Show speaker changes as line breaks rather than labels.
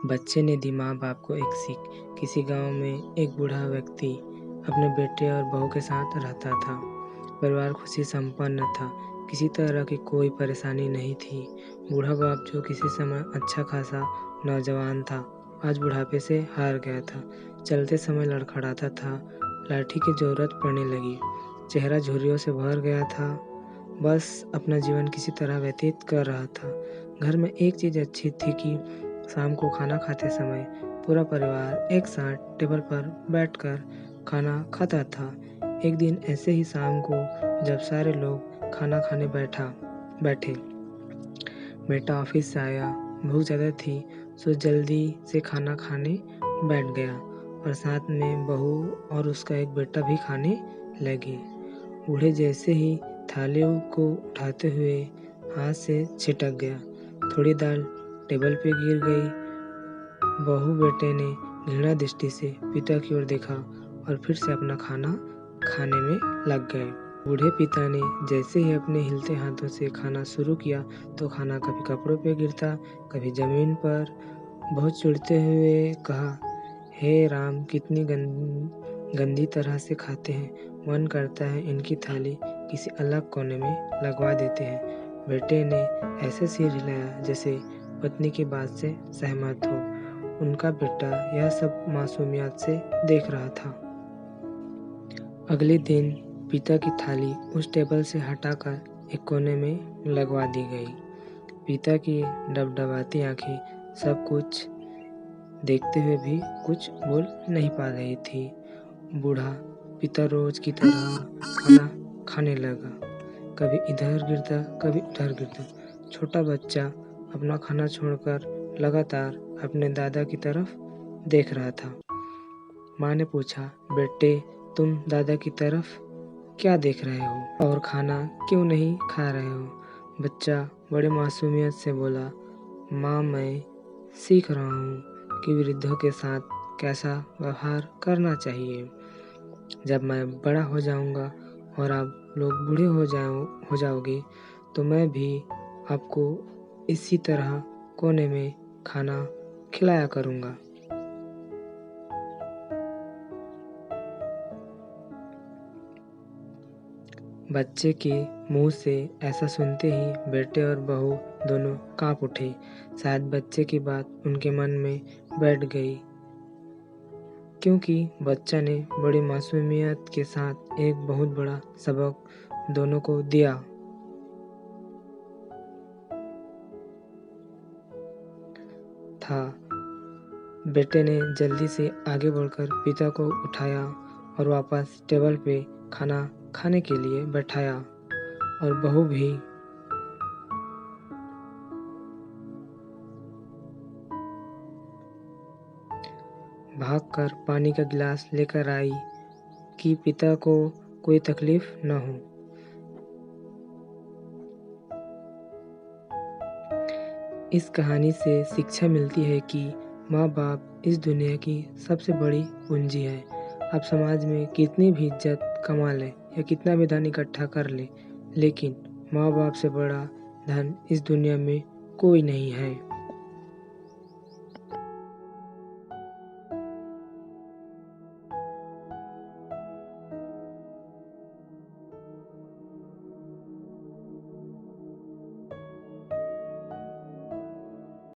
बच्चे ने दी माँ बाप को एक सीख। किसी गांव में एक बूढ़ा व्यक्ति अपने बेटे और बहू के साथ रहता था। परिवार खुशी संपन्न था, किसी तरह की कोई परेशानी नहीं थी। बूढ़ा बाप जो किसी समय अच्छा खासा नौजवान था, आज बुढ़ापे से हार गया था। चलते समय लड़खड़ाता था, लाठी की जरूरत पड़ने लगी। चेहरा झुर्रियों से भर गया था, बस अपना जीवन किसी तरह व्यतीत कर रहा था। घर में एक चीज़ अच्छी थी कि शाम को खाना खाते समय पूरा परिवार एक साथ टेबल पर बैठकर खाना खाता था। एक दिन ऐसे ही शाम को जब सारे लोग खाना खाने बैठे, बेटा ऑफिस से आया, भूख ज़्यादा थी सो जल्दी से खाना खाने बैठ गया और साथ में बहू और उसका एक बेटा भी खाने लगे। बूढ़े जैसे ही थाली को उठाते हुए हाथ से छिटक गया, थोड़ी दाल टेबल पे गिर गई। बहू बेटे ने घृणा दृष्टि से पिता की ओर देखा और फिर से अपना खाना खाने में लग गए। बूढ़े पिता ने जैसे ही अपने हिलते हाथों से खाना शुरू किया तो खाना कभी कपड़ों पे गिरता, कभी जमीन पर। बहुत चिढ़ते हुए कहा, हे राम, कितनी गंदी तरह से खाते हैं, मन करता है इनकी थाली किसी अलग कोने में लगवा देते हैं। बेटे ने ऐसे सिर हिलाया जैसे पत्नी की बात से सहमत हो। उनका बेटा यह सब मासूमियत से देख रहा था। अगले दिन पिता की थाली उस टेबल से हटाकर एक कोने में लगवा दी गई। पिता की डबडबाती आंखें सब कुछ देखते हुए भी कुछ बोल नहीं पा रही थी। बूढ़ा पिता रोज की तरह खाना खाने लगा, कभी इधर गिरता कभी उधर गिरता। छोटा बच्चा अपना खाना छोड़कर लगातार अपने दादा की तरफ देख रहा था। माँ ने पूछा, बेटे तुम दादा की तरफ क्या देख रहे हो और खाना क्यों नहीं खा रहे हो? बच्चा बड़े मासूमियत से बोला, माँ मैं सीख रहा हूँ कि वृद्धों के साथ कैसा व्यवहार करना चाहिए। जब मैं बड़ा हो जाऊँगा और आप लोग बूढ़े हो जाओगे तो मैं भी आपको इसी तरह कोने में खाना खिलाया करूँगा। बच्चे के मुंह से ऐसा सुनते ही बेटे और बहू दोनों कांप उठे। शायद बच्चे की बात उनके मन में बैठ गई, क्योंकि बच्चा ने बड़ी मासूमियत के साथ एक बहुत बड़ा सबक दोनों को दिया था। बेटे ने जल्दी से आगे बढ़कर पिता को उठाया और वापस टेबल पे खाना खाने के लिए बैठाया और बहू भी भागकर पानी का गिलास लेकर आई कि पिता को कोई तकलीफ न हो। इस कहानी से शिक्षा मिलती है कि माँ बाप इस दुनिया की सबसे बड़ी पूंजी है। आप समाज में कितनी भी इज्जत कमा लें या कितना भी धन इकट्ठा कर लें, लेकिन माँ बाप से बड़ा धन इस दुनिया में कोई नहीं है।